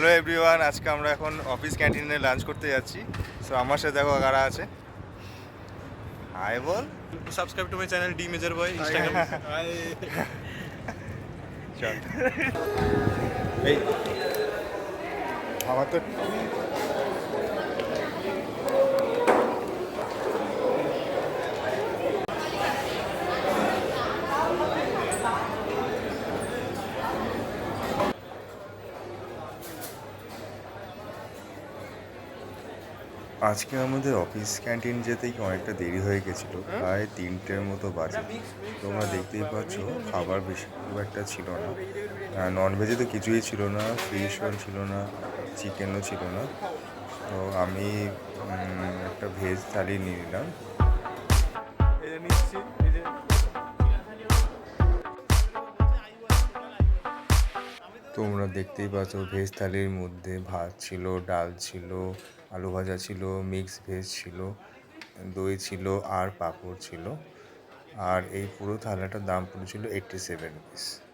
Hello everyone, আজকে আমরা এখন অফিস ক্যান্টিনে লাঞ্চ করতে যাচ্ছি। সো আমার সাথে দেখো কারা আছে। হাই বল। Subscribe to my channel D Major Boy Instagram. চল এই আমার তো আজকে আমাদের অফিস ক্যান্টিন যেতেই অনেকটা দেরি হয়ে গেছিলো, প্রায় 3টের মতো বাজে। তোমরা দেখতেই পাচ্ছ খাবার বেশি খুব একটা ছিল না। ননভেজে তো কিছুই ছিল না, ফিশও ছিল না, চিকেনও ছিল না। তো আমি একটা ভেজ থালি নিয়ে নিলাম। তোমরা দেখতেই পাচ্ছ ভেজ থালির মধ্যে ভাত ছিল, ডাল ছিল, আলু ভাজা ছিল, মিক্স ভেজ ছিল, দই ছিল আর পাঁপড় ছিল। আর এই পুরো থালাটার দাম পড়েছিল 87 রুপিস।